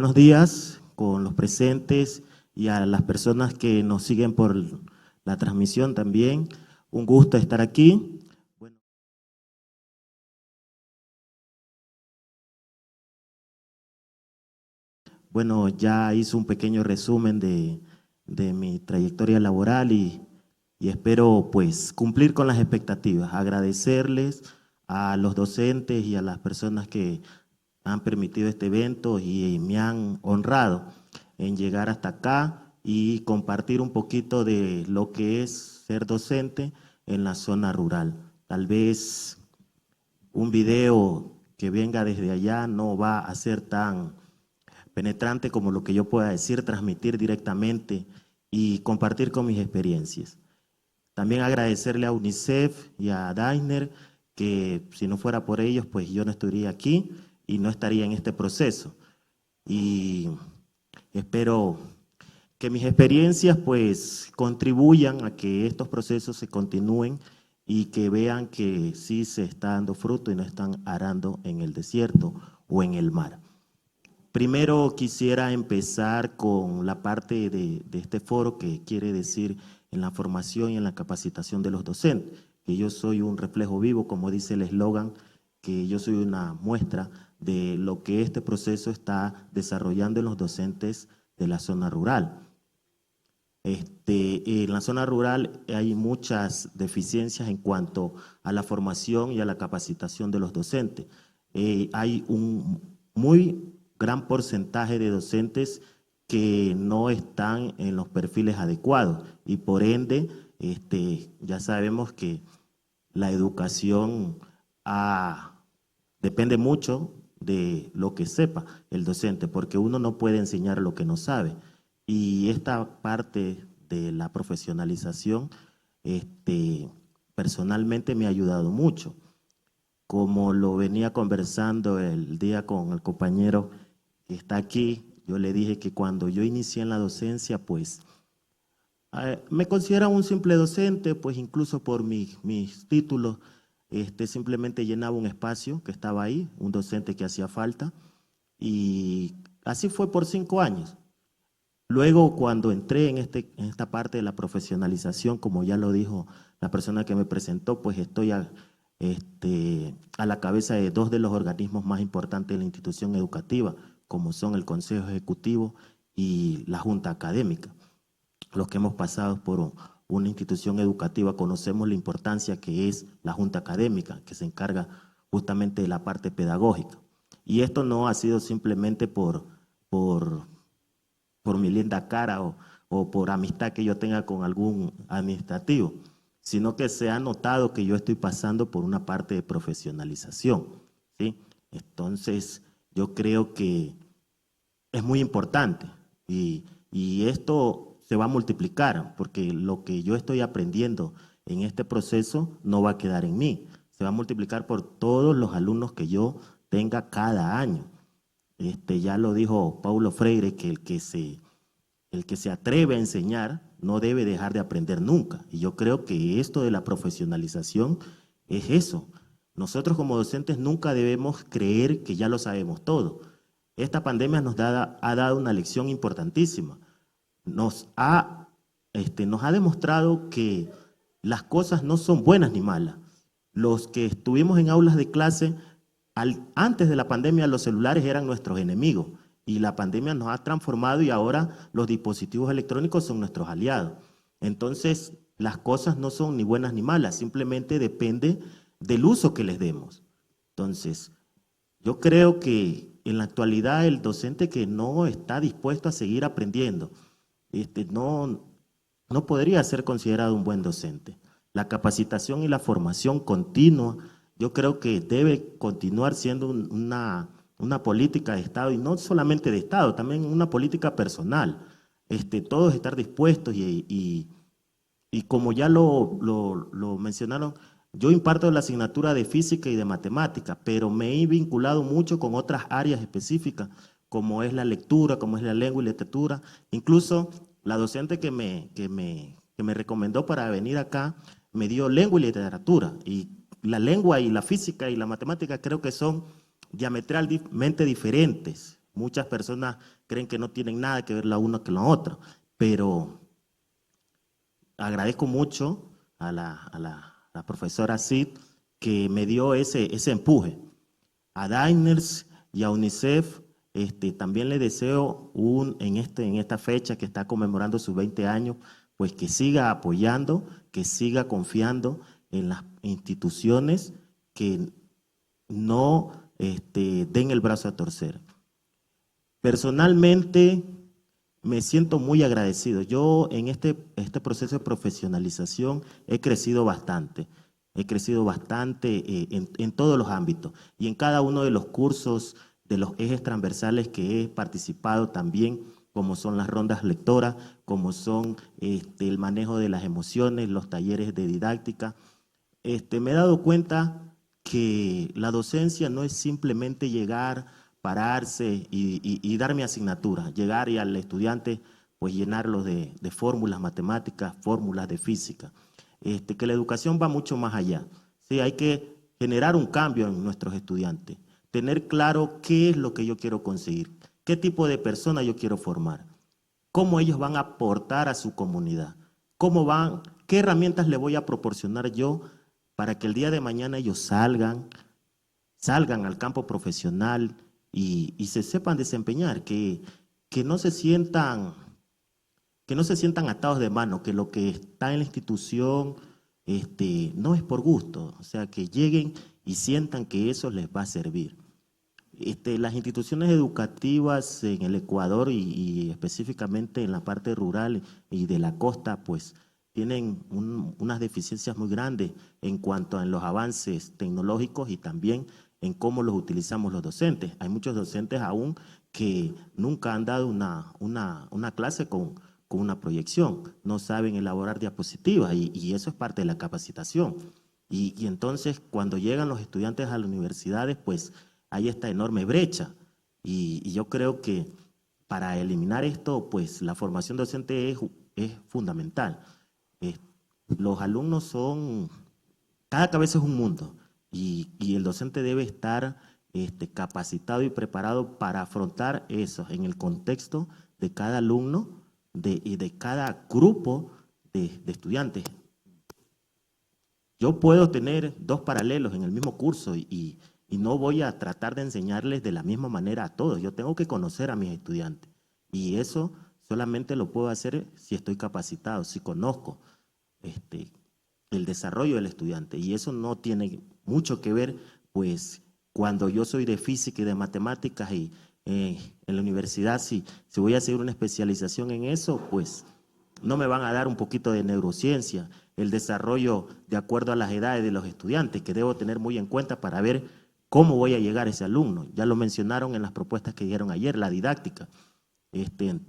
Buenos días con los presentes y a las personas que nos siguen por la transmisión también. Un gusto estar aquí. Bueno, ya hice un pequeño resumen de mi trayectoria laboral y espero pues cumplir con las expectativas. Agradecerles a los docentes y a las personas que han permitido este evento y me han honrado en llegar hasta acá y compartir un poquito de lo que es ser docente en la zona rural. Tal vez un video que venga desde allá no va a ser tan penetrante como lo que yo pueda decir, transmitir directamente y compartir con mis experiencias. También agradecerle a UNICEF y a Dainer, que si no fuera por ellos, pues yo no estaría aquí y no estaría en este proceso. Y espero que mis experiencias pues contribuyan a que estos procesos se continúen y que vean que sí se está dando fruto y no están arando en el desierto o en el mar. Primero quisiera empezar con la parte de este foro que quiere decir en la formación y en la capacitación de los docentes, que yo soy un reflejo vivo, como dice el eslogan, que yo soy una muestra de lo que este proceso está desarrollando en los docentes de la zona rural. En la zona rural hay muchas deficiencias en cuanto a la formación y a la capacitación de los docentes. Hay un muy gran porcentaje de docentes que no están en los perfiles adecuados y por ende ya sabemos que la educación depende mucho de lo que sepa el docente, porque uno no puede enseñar lo que no sabe. Y esta parte de la profesionalización personalmente me ha ayudado mucho. Como lo venía conversando el día con el compañero que está aquí, yo le dije que cuando yo inicié en la docencia, pues me considero un simple docente, pues incluso por mis títulos, simplemente llenaba un espacio que estaba ahí, un docente que hacía falta, y así fue por 5 años. Luego, cuando entré en esta parte de la profesionalización, como ya lo dijo la persona que me presentó, pues estoy a la cabeza de 2 de los organismos más importantes de la institución educativa, como son el Consejo Ejecutivo y la Junta Académica. Los que hemos pasado por una institución educativa conocemos la importancia que es la Junta Académica, que se encarga justamente de la parte pedagógica. Y esto no ha sido simplemente por mi linda cara o por amistad que yo tenga con algún administrativo, sino que se ha notado que yo estoy pasando por una parte de profesionalización, ¿sí? Entonces, yo creo que es muy importante y esto se va a multiplicar porque lo que yo estoy aprendiendo en este proceso no va a quedar en mí, se va a multiplicar por todos los alumnos que yo tenga cada año. Ya lo dijo Paulo Freire, que el que se atreve a enseñar no debe dejar de aprender nunca. Y yo creo que esto de la profesionalización es eso. Nosotros como docentes nunca debemos creer que ya lo sabemos todo. Esta pandemia nos ha dado una lección importantísima. Nos ha demostrado que las cosas no son buenas ni malas. Los que estuvimos en aulas de clase, antes de la pandemia los celulares eran nuestros enemigos y la pandemia nos ha transformado y ahora los dispositivos electrónicos son nuestros aliados. Entonces, las cosas no son ni buenas ni malas, simplemente depende del uso que les demos. Entonces, yo creo que en la actualidad el docente que no está dispuesto a seguir aprendiendo, no podría ser considerado un buen docente. La capacitación y la formación continua, yo creo que debe continuar siendo una política de Estado, y no solamente de Estado, también una política personal. Todos estar dispuestos y como ya lo mencionaron, yo imparto la asignatura de física y de matemática, pero me he vinculado mucho con otras áreas específicas, como es la lectura, como es la lengua y literatura. Incluso la docente que me recomendó para venir acá me dio lengua y literatura. Y la lengua y la física y la matemática creo que son diametralmente diferentes. Muchas personas creen que no tienen nada que ver la una con la otra, pero agradezco mucho a la profesora Cid que me dio ese empuje. A Diners y a UNICEF también le deseo en esta fecha que está conmemorando sus 20 años, pues que siga apoyando, que siga confiando en las instituciones que no den el brazo a torcer. Personalmente me siento muy agradecido. Yo en este proceso de profesionalización he crecido bastante. He crecido bastante en todos los ámbitos y en cada uno de los cursos de los ejes transversales que he participado también, como son las rondas lectoras, como son el manejo de las emociones, los talleres de didáctica. Me he dado cuenta que la docencia no es simplemente llegar, pararse y dar mi asignatura, llegar y al estudiante pues llenarlo de fórmulas matemáticas, fórmulas de física. Que la educación va mucho más allá. ¿Sí? Hay que generar un cambio en nuestros estudiantes, tener claro qué es lo que yo quiero conseguir, qué tipo de persona yo quiero formar, cómo ellos van a aportar a su comunidad, qué herramientas le voy a proporcionar yo para que el día de mañana ellos salgan al campo profesional y se sepan desempeñar, que no se sientan atados de mano, que lo que está en la institución no es por gusto, o sea, que lleguen y sientan que eso les va a servir. Las instituciones educativas en el Ecuador y específicamente en la parte rural y de la costa, pues tienen unas deficiencias muy grandes en cuanto a los avances tecnológicos y también en cómo los utilizamos los docentes. Hay muchos docentes aún que nunca han dado una clase con una proyección, no saben elaborar diapositivas y eso es parte de la capacitación. Y entonces cuando llegan los estudiantes a las universidades, pues hay esta enorme brecha y yo creo que para eliminar esto, pues la formación docente es fundamental. Los alumnos cada cabeza es un mundo y el docente debe estar capacitado y preparado para afrontar eso en el contexto de cada alumno y de cada grupo de estudiantes. Yo puedo tener dos paralelos en el mismo curso y no voy a tratar de enseñarles de la misma manera a todos. Yo tengo que conocer a mis estudiantes y eso solamente lo puedo hacer si estoy capacitado, si conozco el desarrollo del estudiante. Y eso no tiene mucho que ver, pues, cuando yo soy de física y de matemáticas y en la universidad, si voy a hacer una especialización en eso, pues no me van a dar un poquito de neurociencia, el desarrollo de acuerdo a las edades de los estudiantes, que debo tener muy en cuenta para ver cómo voy a llegar a ese alumno. Ya lo mencionaron en las propuestas que dieron ayer, la didáctica.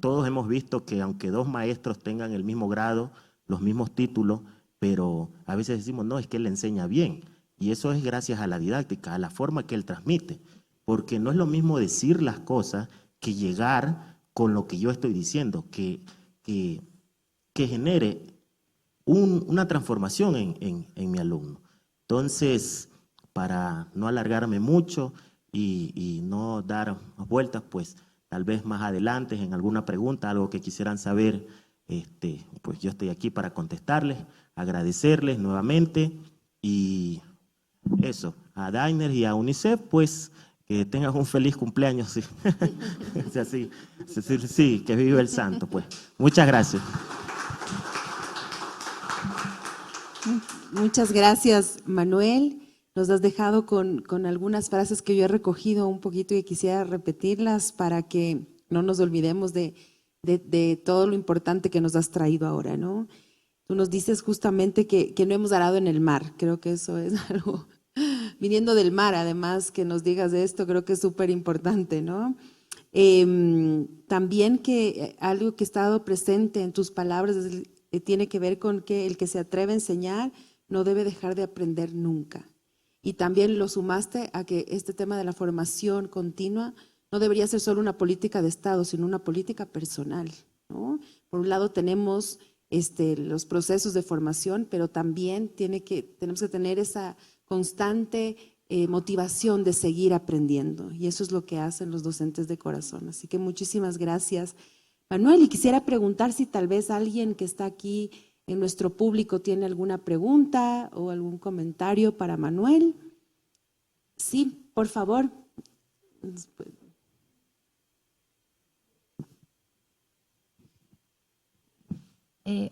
Todos hemos visto que aunque dos maestros tengan el mismo grado, los mismos títulos, pero a veces decimos, no, es que él enseña bien. Y eso es gracias a la didáctica, a la forma que él transmite. Porque no es lo mismo decir las cosas que llegar con lo que yo estoy diciendo, que genere una transformación en mi alumno. Entonces, para no alargarme mucho y no dar vueltas, pues tal vez más adelante en alguna pregunta, algo que quisieran saber, pues yo estoy aquí para contestarles, agradecerles nuevamente y eso, a Dainer y a UNICEF, pues que tengas un feliz cumpleaños, sí. O sea, sí, que vive el santo, pues. Muchas gracias. Muchas gracias, Manuel. Nos has dejado con algunas frases que yo he recogido un poquito y quisiera repetirlas para que no nos olvidemos de todo lo importante que nos has traído ahora, ¿no? Tú nos dices justamente que no hemos arado en el mar. Creo que eso es algo, viniendo del mar, además, que nos digas esto, creo que es súper importante, ¿no? También que algo que ha estado presente en tus palabras tiene que ver con que el que se atreve a enseñar no debe dejar de aprender nunca. Y también lo sumaste a que este tema de la formación continua no debería ser solo una política de Estado, sino una política personal, ¿no? Por un lado tenemos los procesos de formación, pero también tenemos que tener esa constante motivación de seguir aprendiendo. Y eso es lo que hacen los docentes de corazón. Así que muchísimas gracias, Manuel. Y quisiera preguntar si tal vez alguien que está aquí en nuestro público tiene alguna pregunta o algún comentario para Manuel. Sí, por favor.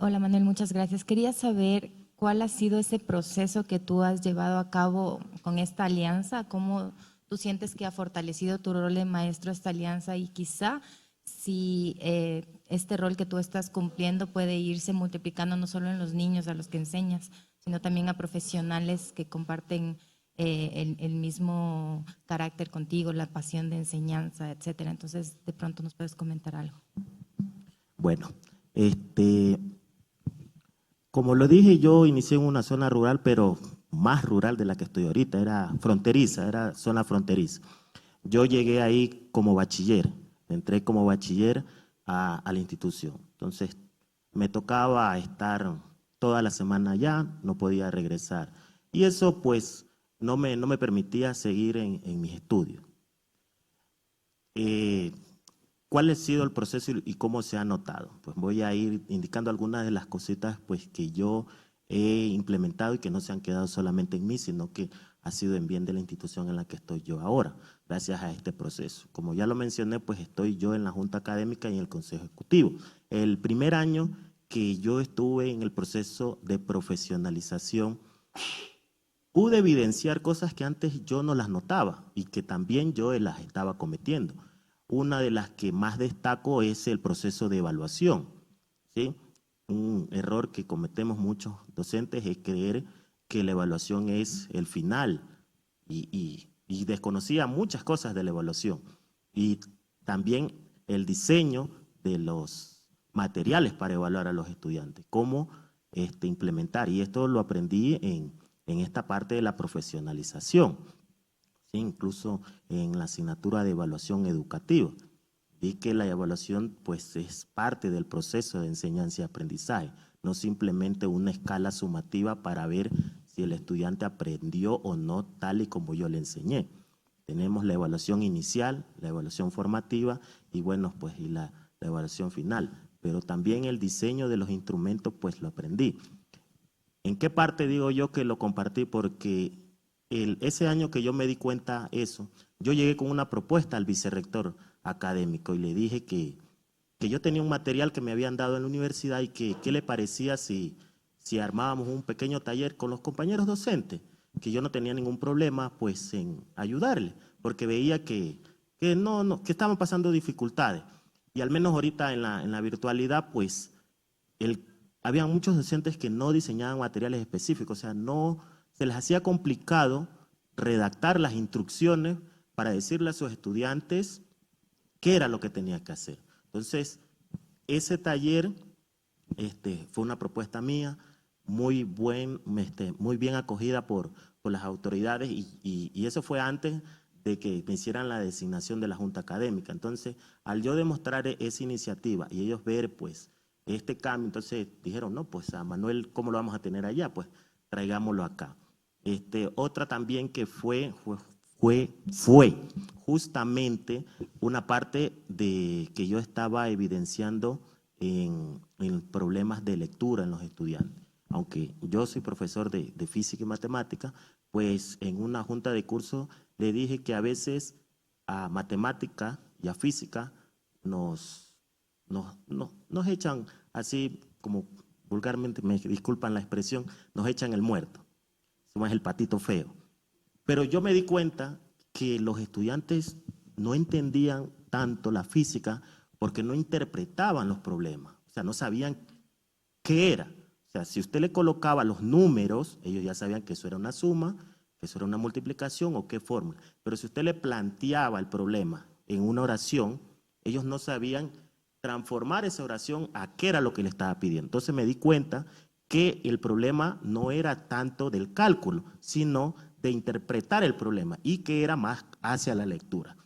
Hola Manuel, muchas gracias. Quería saber cuál ha sido ese proceso que tú has llevado a cabo con esta alianza, cómo tú sientes que ha fortalecido tu rol de maestro esta alianza y quizá si este rol que tú estás cumpliendo puede irse multiplicando no solo en los niños a los que enseñas, sino también a profesionales que comparten el mismo carácter contigo, la pasión de enseñanza, etcétera. Entonces, de pronto nos puedes comentar algo. Bueno, como lo dije, yo inicié en una zona rural, pero más rural de la que estoy ahorita, era fronteriza, era zona fronteriza. Yo llegué ahí como bachiller, entré como bachiller a la institución. Entonces, me tocaba estar toda la semana allá, no podía regresar. Y eso, pues, no me permitía seguir en mis estudios. ¿Cuál ha sido el proceso y cómo se ha notado? Pues voy a ir indicando algunas de las cositas pues, que yo he implementado y que no se han quedado solamente en mí, sino que ha sido en bien de la institución en la que estoy yo ahora, gracias a este proceso. Como ya lo mencioné, pues estoy yo en la Junta Académica y en el Consejo Ejecutivo. El primer año que yo estuve en el proceso de profesionalización, pude evidenciar cosas que antes yo no las notaba y que también yo las estaba cometiendo. Una de las que más destaco es el proceso de evaluación, ¿sí? Un error que cometemos muchos docentes es creer que la evaluación es el final y desconocía muchas cosas de la evaluación. Y también el diseño de los materiales para evaluar a los estudiantes, cómo implementar. Y esto lo aprendí en esta parte de la profesionalización. ¿Sí? Incluso en la asignatura de evaluación educativa. Vi que la evaluación pues, es parte del proceso de enseñanza y aprendizaje, no simplemente una escala sumativa para ver si el estudiante aprendió o no tal y como yo le enseñé. Tenemos la evaluación inicial, la evaluación formativa y bueno, pues y la evaluación final. Pero también el diseño de los instrumentos pues lo aprendí. ¿En qué parte digo yo que lo compartí? Porque ese año que yo me di cuenta eso, yo llegué con una propuesta al vicerrector académico y le dije que yo tenía un material que me habían dado en la universidad y que qué le parecía si armábamos un pequeño taller con los compañeros docentes, que yo no tenía ningún problema pues en ayudarle, porque veía que que estaban pasando dificultades. Y al menos ahorita en la virtualidad pues había muchos docentes que no diseñaban materiales específicos, o sea, no se les hacía complicado redactar las instrucciones para decirle a sus estudiantes qué era lo que tenía que hacer. Entonces, ese taller fue una propuesta mía, muy bien acogida por las autoridades y eso fue antes de que me hicieran la designación de la Junta Académica. Entonces, al yo demostrar esa iniciativa y ellos ver, pues, este cambio, entonces dijeron, no, pues a Manuel, ¿cómo lo vamos a tener allá? Pues traigámoslo acá. Otra también que fue justamente una parte de que yo estaba evidenciando en problemas de lectura en los estudiantes. Aunque yo soy profesor de física y matemática, pues en una junta de curso le dije que a veces a matemática y a física nos echan así como vulgarmente, me disculpan la expresión, nos echan el muerto. Somos el patito feo. Pero yo me di cuenta que los estudiantes no entendían tanto la física porque no interpretaban los problemas. O sea, no sabían qué era. O sea, si usted le colocaba los números, ellos ya sabían que eso era una suma, que eso era una multiplicación o qué fórmula. Pero si usted le planteaba el problema en una oración, ellos no sabían transformar esa oración a qué era lo que le estaba pidiendo. Entonces me di cuenta que el problema no era tanto del cálculo, sino de interpretar el problema y que era más hacia la lectura.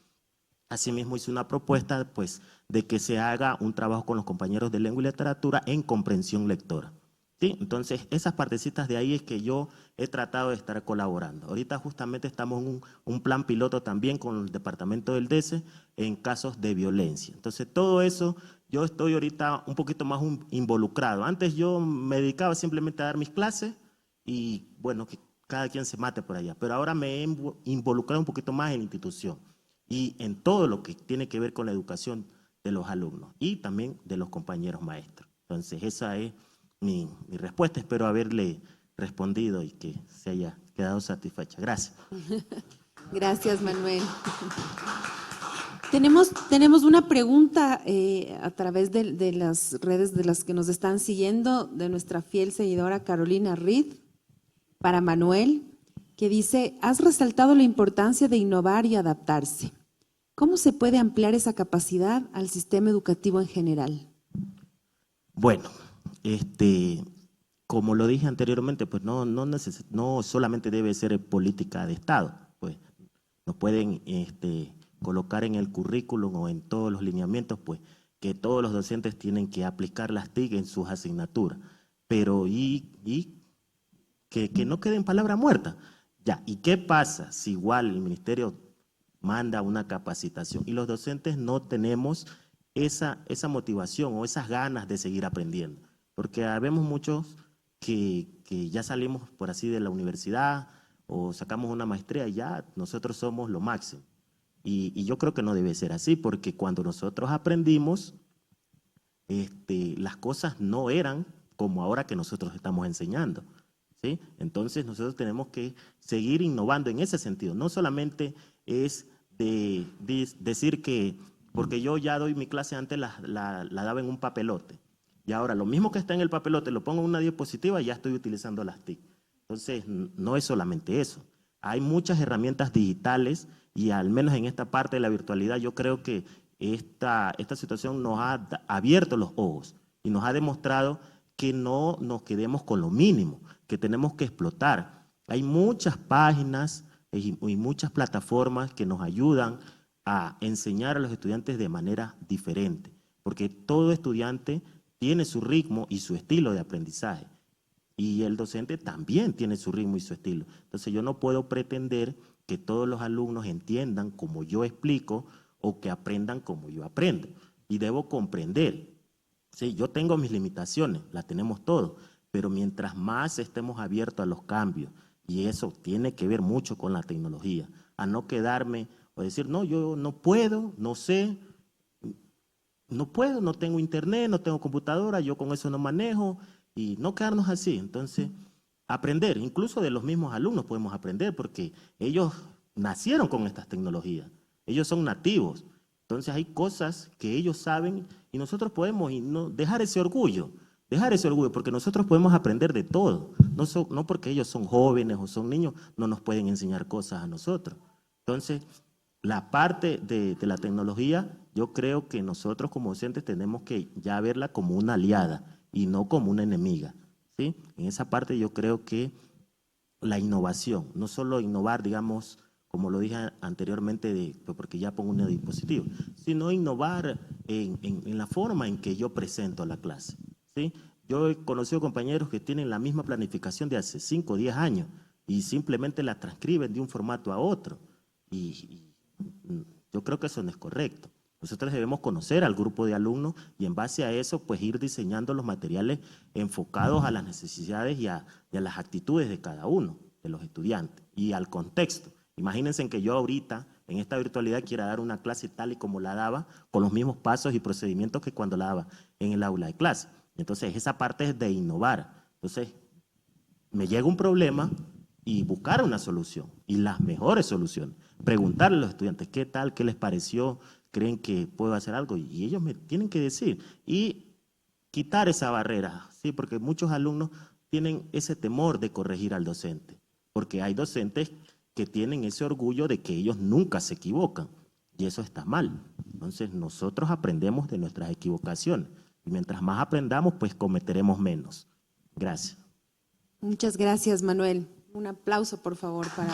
Asimismo hice una propuesta pues, de que se haga un trabajo con los compañeros de lengua y literatura en comprensión lectora. ¿Sí? Entonces, esas partecitas de ahí es que yo he tratado de estar colaborando. Ahorita justamente estamos en un plan piloto también con el departamento del DECE en casos de violencia. Entonces, todo eso, yo estoy ahorita un poquito más involucrado. Antes yo me dedicaba simplemente a dar mis clases y, bueno, que cada quien se mate por allá. Pero ahora me he involucrado un poquito más en la institución y en todo lo que tiene que ver con la educación de los alumnos y también de los compañeros maestros. Entonces, esa es mi respuesta. Espero haberle respondido y que se haya quedado satisfecha. Gracias. Gracias, Manuel. Tenemos una pregunta a través de las redes de las que nos están siguiendo, de nuestra fiel seguidora Carolina Reed, para Manuel, que dice: has resaltado la importancia de innovar y adaptarse. ¿Cómo se puede ampliar esa capacidad al sistema educativo en general? Bueno, como lo dije anteriormente, pues no solamente debe ser política de Estado, pues nos pueden colocar en el currículum o en todos los lineamientos, pues que todos los docentes tienen que aplicar las TIC en sus asignaturas, pero que no quede en palabra muerta. Ya, ¿y qué pasa si igual el ministerio manda una capacitación y los docentes no tenemos esa motivación o esas ganas de seguir aprendiendo? Porque vemos muchos que ya salimos, por así, de la universidad o sacamos una maestría y ya nosotros somos lo máximo. Y yo creo que no debe ser así, porque cuando nosotros aprendimos, las cosas no eran como ahora que nosotros estamos enseñando, ¿sí? Entonces nosotros tenemos que seguir innovando en ese sentido. No solamente es de decir que, porque yo ya doy mi clase antes, la daba en un papelote, y ahora lo mismo que está en el papelote lo pongo en una diapositiva y ya estoy utilizando las TIC. Entonces, no es solamente eso. Hay muchas herramientas digitales y al menos en esta parte de la virtualidad yo creo que esta situación nos ha abierto los ojos y nos ha demostrado que no nos quedemos con lo mínimo, que tenemos que explotar. Hay muchas páginas y muchas plataformas que nos ayudan a enseñar a los estudiantes de manera diferente, porque todo estudiante tiene su ritmo y su estilo de aprendizaje. Y el docente también tiene su ritmo y su estilo. Entonces yo no puedo pretender que todos los alumnos entiendan como yo explico o que aprendan como yo aprendo. Y debo comprender. Sí, yo tengo mis limitaciones, las tenemos todos, pero mientras más estemos abiertos a los cambios, y eso tiene que ver mucho con la tecnología, a no quedarme o decir, no, yo no puedo, no sé, no puedo, no tengo internet, no tengo computadora, yo con eso no manejo, y no quedarnos así. Entonces, aprender, incluso de los mismos alumnos podemos aprender, porque ellos nacieron con estas tecnologías, ellos son nativos. Entonces hay cosas que ellos saben y nosotros podemos dejar ese orgullo, porque nosotros podemos aprender de todo. No porque ellos son jóvenes o son niños, no nos pueden enseñar cosas a nosotros. Entonces, la parte de la tecnología, yo creo que nosotros como docentes tenemos que ya verla como una aliada y no como una enemiga, ¿sí? En esa parte yo creo que la innovación, no solo innovar, digamos, como lo dije anteriormente, porque ya pongo un dispositivo, sino innovar en la forma en que yo presento la clase, ¿sí? Yo he conocido compañeros que tienen la misma planificación de hace 5 o 10 años y simplemente la transcriben de un formato a otro. Y yo creo que eso no es correcto. Nosotros debemos conocer al grupo de alumnos y en base a eso, pues ir diseñando los materiales enfocados a las necesidades y a las actitudes de cada uno de los estudiantes y al contexto. Imagínense que yo ahorita, en esta virtualidad, quiera dar una clase tal y como la daba, con los mismos pasos y procedimientos que cuando la daba en el aula de clase. Entonces, esa parte es de innovar. Entonces, me llega un problema y buscar una solución y las mejores soluciones. Preguntarle a los estudiantes qué tal, qué les pareció, creen que puedo hacer algo y ellos me tienen que decir. Y quitar esa barrera, ¿sí? Porque muchos alumnos tienen ese temor de corregir al docente, porque hay docentes que tienen ese orgullo de que ellos nunca se equivocan y eso está mal. Entonces nosotros aprendemos de nuestras equivocaciones y mientras más aprendamos, pues cometeremos menos. Gracias. Muchas gracias, Manuel. Un aplauso, por favor, para